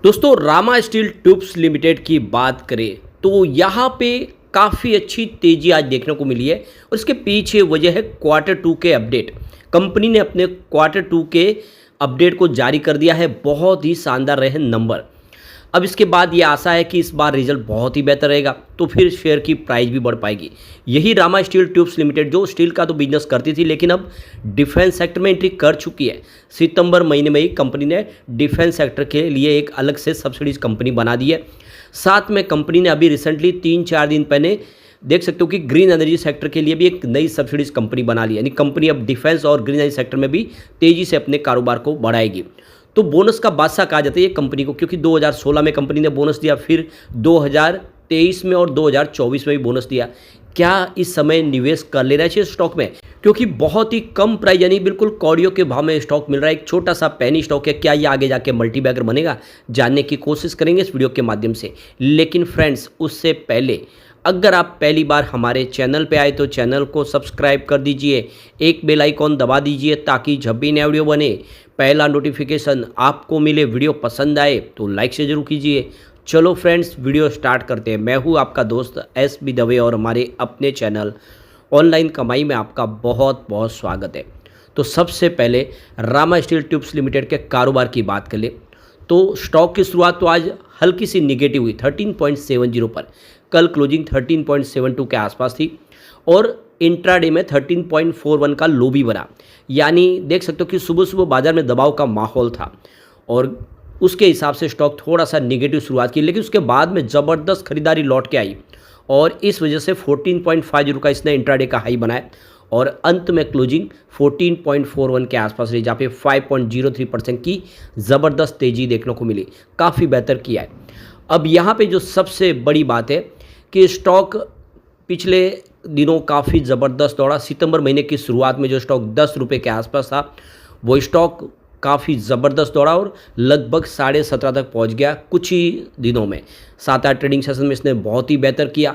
दोस्तों Rama steel tubes limited की बात करें तो यहाँ पे काफ़ी अच्छी तेज़ी आज देखने को मिली है और इसके पीछे वजह है क्वार्टर 2 के अपडेट। कंपनी ने अपने क्वार्टर 2 के अपडेट को जारी कर दिया है, बहुत ही शानदार रहे नंबर। अब इसके बाद ये आशा है कि इस बार रिजल्ट बहुत ही बेहतर रहेगा तो फिर शेयर की प्राइस भी बढ़ पाएगी। यही रामा स्टील ट्यूब्स लिमिटेड जो स्टील का तो बिजनेस करती थी लेकिन अब डिफेंस सेक्टर में एंट्री कर चुकी है। सितंबर महीने में ही कंपनी ने डिफेंस सेक्टर के लिए एक अलग से सब्सिडीज कंपनी बना दी है। साथ में कंपनी ने अभी रिसेंटली 3-4 दिन पहले देख सकते हो कि ग्रीन एनर्जी सेक्टर के लिए भी एक नई सब्सिडीज कंपनी बना ली, यानी कंपनी अब डिफेंस और ग्रीन एनर्जी सेक्टर में भी तेज़ी से अपने कारोबार को बढ़ाएगी। तो बोनस का बादशाह कहा जाता है ये कंपनी को, क्योंकि 2016 में कंपनी ने बोनस दिया, फिर 2023 में और 2024 में भी बोनस दिया। क्या इस समय निवेश कर लेना चाहिए स्टॉक में, क्योंकि बहुत ही कम प्राइस यानी बिल्कुल कौड़ियों के भाव में स्टॉक मिल रहा है। एक छोटा सा पेनी स्टॉक है, क्या ये आगे जाके मल्टीबैगर बनेगा, जानने की कोशिश करेंगे इस वीडियो के माध्यम से। लेकिन फ्रेंड्स उससे पहले अगर आप पहली बार हमारे चैनल पे आए तो चैनल को सब्सक्राइब कर दीजिए, एक बेल आइकॉन दबा दीजिए ताकि जब भी नया वीडियो बने पहला नोटिफिकेशन आपको मिले। वीडियो पसंद आए तो लाइक से जरूर कीजिए। चलो फ्रेंड्स वीडियो स्टार्ट करते हैं। मैं हूँ आपका दोस्त SB दवे और हमारे अपने चैनल ऑनलाइन कमाई में आपका बहुत बहुत स्वागत है। तो सबसे पहले रामा स्टील ट्यूब्स लिमिटेड के कारोबार की बात करें तो स्टॉक की शुरुआत तो आज हल्की सी निगेटिव हुई 13.70 पर। कल क्लोजिंग 13.72 के आसपास थी और इंट्राडे में 13.41 का लो भी बना, यानी देख सकते हो कि सुबह सुबह बाजार में दबाव का माहौल था और उसके हिसाब से स्टॉक थोड़ा सा निगेटिव शुरुआत की, लेकिन उसके बाद में ज़बरदस्त खरीदारी लौट के आई और इस वजह से 14.50 का इसने इंट्राडे का हाई बनाया और अंत में क्लोजिंग 14.41 के आसपास रही, जहाँ पे 5.03% की ज़बरदस्त तेज़ी देखने को मिली। काफ़ी बेहतर किया है। अब यहाँ पे जो सबसे बड़ी बात है कि स्टॉक पिछले दिनों काफ़ी ज़बरदस्त दौड़ा। सितंबर महीने की शुरुआत में जो स्टॉक 10 रुपये के आसपास था वो स्टॉक काफ़ी ज़बरदस्त दौड़ा और लगभग 17.5 तक पहुंच गया कुछ ही दिनों में। 7-8 ट्रेडिंग सेशन में इसने बहुत ही बेहतर किया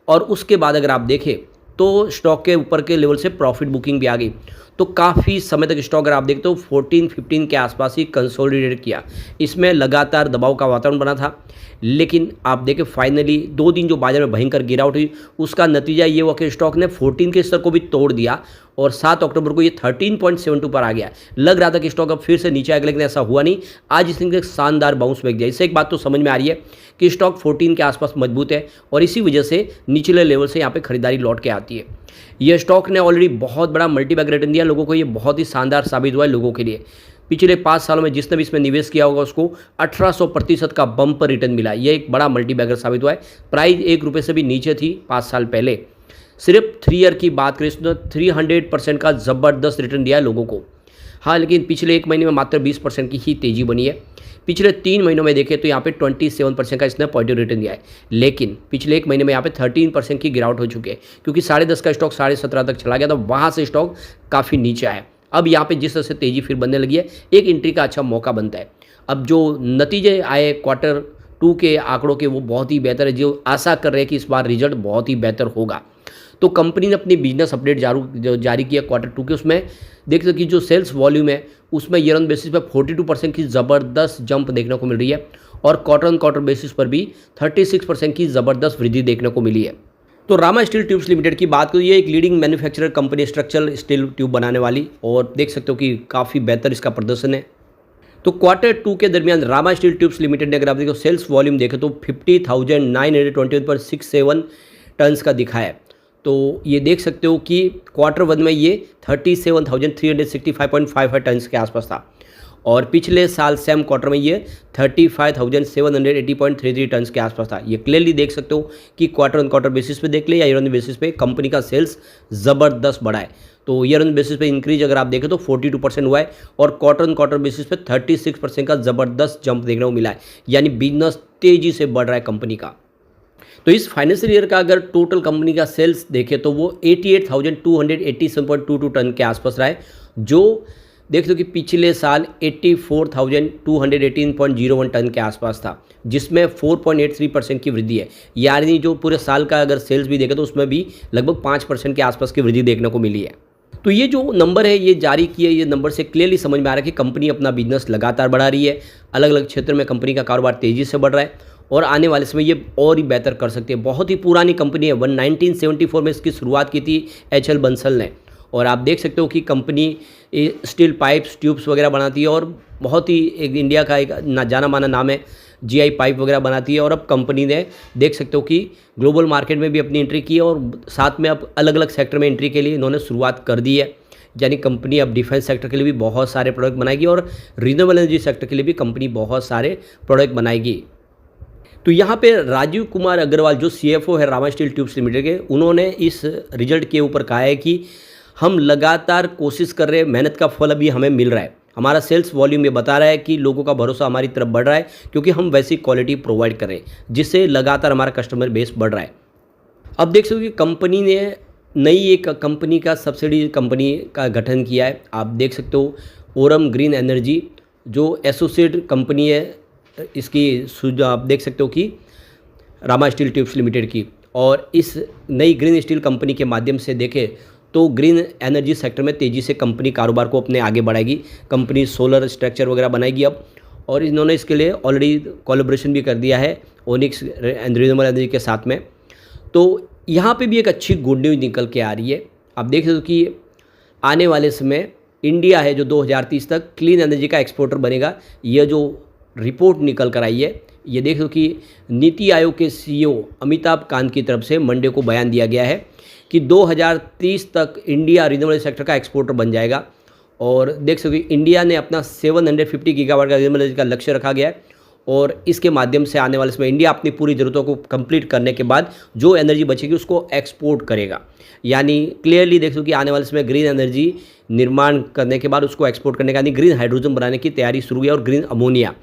और उसके बाद अगर आप देखें तो स्टॉक के ऊपर के लेवल से प्रॉफिट बुकिंग भी आ गई। तो काफ़ी समय तक स्टॉक अगर आप देखते हो 14-15 के आसपास ही कंसोलिडेट किया। इसमें लगातार दबाव का वातावरण बना था, लेकिन आप देखें फाइनली 2 दिन जो बाजार में भयंकर गिरावट हुई उसका नतीजा ये हुआ कि स्टॉक ने 14 के स्तर को भी तोड़ दिया और 7 अक्टूबर को ये 13.72 पर आ गया। लग रहा था कि स्टॉक अब फिर से नीचे आएगा, लेकिन ऐसा हुआ नहीं। आज इसने एक शानदार बाउंस बैक दिया। इससे एक बात तो समझ में आ रही है कि स्टॉक 14 के आसपास मजबूत है और इसी वजह से निचले लेवल से यहाँ पे खरीदारी लौट के आती है। यह स्टॉक ने ऑलरेडी बहुत बड़ा मल्टीबैग रिटर्न दिया लोगों को, ये बहुत ही शानदार साबित हुआ है लोगों के लिए। पिछले 5 सालों में जिसने भी इसमें निवेश किया होगा उसको 1800% का बम्पर रिटर्न मिला। यह एक बड़ा मल्टीबैगर साबित हुआ है। प्राइस 1 रुपये से भी नीचे थी 5 साल पहले। सिर्फ 3 ईयर की बात करें तो 300% का ज़बरदस्त रिटर्न दिया है लोगों को। हाँ, लेकिन पिछले 1 महीने में मात्र 20% की ही तेज़ी बनी है। पिछले 3 महीनों में देखें तो यहाँ पे 27% का इसने पॉजिटिव रिटर्न दिया है, लेकिन पिछले 1 महीने में यहाँ पे 13% की गिरावट हो चुकी है, क्योंकि 10.5 का स्टॉक 17.5 तक चला गया था, वहाँ से स्टॉक काफ़ी नीचे आया। अब यहाँ पे जिस तरह से तेज़ी फिर बनने लगी है, एक एंट्री का अच्छा मौका बनता है। अब जो नतीजे आए क्वार्टर 2 के आंकड़ों के वो बहुत ही बेहतर है, जो आशा कर रहे हैं कि इस बार रिजल्ट बहुत ही बेहतर होगा। तो कंपनी ने अपनी बिजनेस अपडेट जारी किया क्वार्टर 2 के। उसमें देख सकते कि जो सेल्स वॉल्यूम है उसमें ईयर ऑन बेसिस पर 42% की ज़बरदस्त जंप देखने को मिल रही है और क्वार्टर ऑन क्वार्टर बेसिस पर भी 36% की ज़बरदस्त वृद्धि देखने को मिली है। तो रामा स्टील ट्यूब्स लिमिटेड की बात करूँ, ये एक leading manufacturer company structural steel tube बनाने वाली, और देख सकते हो कि काफ़ी बेहतर इसका प्रदर्शन है। तो क्वार्टर 2 के दरमियान रामा स्टील ट्यूब्स लिमिटेड ने अगर आप देखो सेल्स वॉल्यूम देखें तो 50,921.67 टन्स का दिखा है। तो ये देख सकते हो कि क्वार्टर 1 में ये 37,365.55 टन्स के आसपास था और पिछले साल सेम क्वार्टर में ये 35,780.33 टन्स के आसपास था। ये क्लियरली देख सकते हो कि क्वार्टर ऑन क्वार्टर बेसिस पे देख ले या ईयर ऑन बेसिस पे कंपनी का सेल्स ज़बरदस्त बढ़ा है। तो ईयर ऑन बेसिस पे इंक्रीज अगर आप देखें तो 42% हुआ है और क्वार्टर ऑन क्वार्टर बेसिस पे 36% का ज़बरदस्त जंप देखने को मिला है, यानी बिजनेस तेज़ी से बढ़ रहा है कंपनी का। तो इस फाइनेंशियल ईयर का अगर टोटल कंपनी का सेल्स देखें तो वो 88,287.22 टन के आसपास रहा है, जो देख लो कि पिछले साल 84,218.01 टन के आसपास था, जिसमें 4.83% की वृद्धि है। यानी जो पूरे साल का अगर सेल्स भी देखें तो उसमें भी लगभग 5% के आसपास की वृद्धि देखने को मिली है। तो ये जो नंबर है ये जारी किए, ये नंबर से क्लियरली समझ में आ रहा है कि कंपनी अपना बिजनेस लगातार बढ़ा रही है। अलग अलग क्षेत्र में कंपनी का कारोबार तेज़ी से बढ़ रहा है और आने वाले समय ये और ही बेहतर कर सकती है। बहुत ही पुरानी कंपनी है, 1974 में इसकी शुरुआत की थी एच एल बंसल ने। और आप देख सकते हो कि कंपनी स्टील पाइप्स ट्यूब्स वगैरह बनाती है और बहुत ही एक इंडिया का एक जाना माना नाम है, जीआई पाइप वगैरह बनाती है। और अब कंपनी ने देख सकते हो कि ग्लोबल मार्केट में भी अपनी एंट्री की है और साथ में अब अलग अलग सेक्टर में एंट्री के लिए इन्होंने शुरुआत कर दी है। यानी कंपनी अब डिफेंस सेक्टर के लिए भी बहुत सारे प्रोडक्ट बनाएगी और रिन्यूएबल एनर्जी सेक्टर के लिए भी कंपनी बहुत सारे प्रोडक्ट बनाएगी। तो यहाँ पे राजीव कुमार अग्रवाल जो सीएफओ है रामा स्टील ट्यूब्स लिमिटेड के, उन्होंने इस रिजल्ट के ऊपर कहा है कि हम लगातार कोशिश कर रहे हैं, मेहनत का फल अभी हमें मिल रहा है। हमारा सेल्स वॉल्यूम ये बता रहा है कि लोगों का भरोसा हमारी तरफ बढ़ रहा है क्योंकि हम वैसी क्वालिटी प्रोवाइड कर रहे हैं जिससे लगातार हमारा कस्टमर बेस बढ़ रहा है। अब देख सकते हो कि कंपनी ने नई एक कंपनी का सब्सिडी कंपनी का गठन किया है। आप देख सकते हो ओरम ग्रीन एनर्जी जो एसोसिएट कंपनी है इसकी, आप देख सकते हो कि रामा स्टील ट्यूब्स लिमिटेड की। और इस नई ग्रीन स्टील कंपनी के माध्यम से देखें तो ग्रीन एनर्जी सेक्टर में तेज़ी से कंपनी कारोबार को अपने आगे बढ़ाएगी। कंपनी सोलर स्ट्रक्चर वगैरह बनाएगी अब, और इन्होंने इसके लिए ऑलरेडी कोलैबोरेशन भी कर दिया है ओनिक्स एंड रिन्यूएबल एनर्जी के साथ में। तो यहाँ पे भी एक अच्छी गुड न्यूज़ निकल के आ रही है। आप देख सकते हो कि आने वाले समय इंडिया है जो 2030 तक क्लीन एनर्जी का एक्सपोर्टर बनेगा। यह जो रिपोर्ट निकल कर आई है, ये देख लो कि नीति आयोग के सीईओ अमिताभ कांत की तरफ से मंडे को बयान दिया गया है कि 2030 तक इंडिया रिन्यूएबल सेक्टर का एक्सपोर्टर बन जाएगा। और देख सकते हो इंडिया ने अपना 750 गीगावाट का रिन्यूएबल एनर्जी का लक्ष्य रखा गया है और इसके माध्यम से आने वाले समय इंडिया अपनी पूरी ज़रूरतों को कंप्लीट करने के बाद जो एनर्जी बचेगी उसको एक्सपोर्ट करेगा। यानी क्लियरली देख सकते हो कि आने वाले समय ग्रीन एनर्जी निर्माण करने के बाद उसको एक्सपोर्ट करने का, यानी ग्रीन हाइड्रोजन बनाने की तैयारी शुरू हुई है और ग्रीन अमोनिया।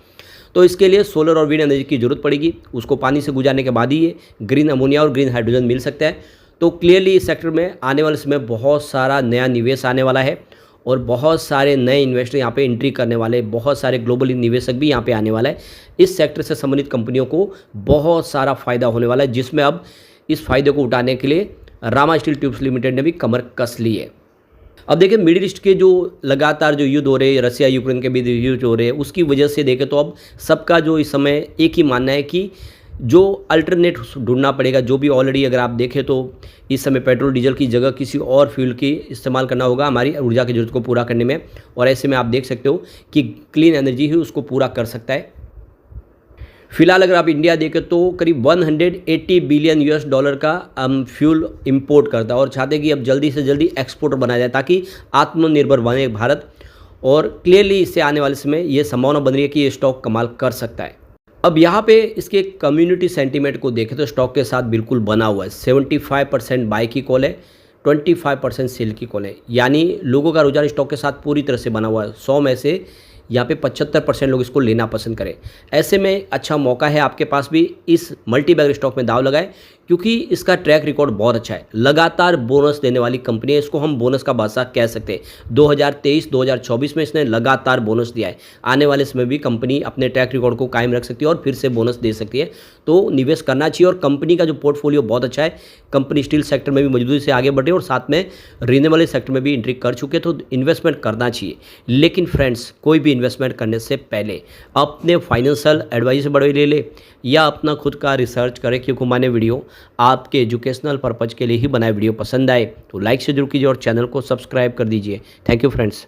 तो इसके लिए सोलर और विंड एनर्जी की ज़रूरत पड़ेगी, उसको पानी से गुजारने के बाद ही ये ग्रीन अमोनिया और ग्रीन हाइड्रोजन मिल सकता है। तो क्लियरली इस सेक्टर में आने वाले समय बहुत सारा नया निवेश आने वाला है और बहुत सारे नए इन्वेस्टर यहाँ पे एंट्री करने वाले, बहुत सारे ग्लोबल निवेशक भी यहाँ पे आने वाला है। इस सेक्टर से संबंधित कंपनियों को बहुत सारा फ़ायदा होने वाला है, जिसमें अब इस फ़ायदे को उठाने के लिए रामा स्टील ट्यूब्स लिमिटेड ने भी कमर कस ली है। अब देखिए मिडिल ईस्ट के जो लगातार जो युद्ध हो रहे हैं, रसिया यूक्रेन के बीच युद्ध हो रहे हैं, उसकी वजह से देखें तो अब सबका जो इस समय एक ही मानना है कि जो अल्टरनेट ढूंढना पड़ेगा। जो भी ऑलरेडी अगर आप देखें तो इस समय पेट्रोल डीजल की जगह किसी और फ्यूल की इस्तेमाल करना होगा हमारी ऊर्जा की ज़रूरत को पूरा करने में। और ऐसे में आप देख सकते हो कि क्लीन एनर्जी ही उसको पूरा कर सकता है। फिलहाल अगर आप इंडिया देखें तो करीब 180 बिलियन यूएस डॉलर का फ्यूल इंपोर्ट करता है और चाहते हैं कि अब जल्दी से जल्दी एक्सपोर्टर बनाया जाए ताकि आत्मनिर्भर बने भारत। और क्लियरली इससे आने वाले समय ये संभावना बन रही है कि ये स्टॉक कमाल कर सकता है। अब यहाँ पे इसके कम्युनिटी सेंटीमेंट को देखें तो स्टॉक के साथ बिल्कुल बना हुआ है। 75% बाय की कॉल है, 25% सेल की कॉल है, यानी लोगों का रुझान स्टॉक के साथ पूरी तरह से बना हुआ है। 100 में से यहाँ पे 75% लोग इसको लेना पसंद करें। ऐसे में अच्छा मौका है आपके पास भी इस मल्टीबैगर स्टॉक में दाव लगाए, क्योंकि इसका ट्रैक रिकॉर्ड बहुत अच्छा है। लगातार बोनस देने वाली कंपनी है, इसको हम बोनस का बादशाह कह सकते हैं। 2023-2024 में इसने लगातार बोनस दिया है। आने वाले समय भी कंपनी अपने ट्रैक रिकॉर्ड को कायम रख सकती है और फिर से बोनस दे सकती है। तो निवेश करना चाहिए और कंपनी का जो पोर्टफोलियो बहुत अच्छा है। कंपनी स्टील सेक्टर में भी मजबूती से आगे बढ़े और साथ में रिन्यूएबल सेक्टर में भी एंट्री कर चुके, तो इन्वेस्टमेंट करना चाहिए। लेकिन फ्रेंड्स, कोई भी इन्वेस्टमेंट करने से पहले अपने फाइनेंशियल एडवाइस से बड़े ले या अपना खुद का रिसर्च करें, क्योंकि मैंने वीडियो आपके एजुकेशनल पर्पज़ के लिए ही बनाए। वीडियो पसंद आए तो लाइक से जरूर कीजिए और चैनल को सब्सक्राइब कर दीजिए। Thank you friends.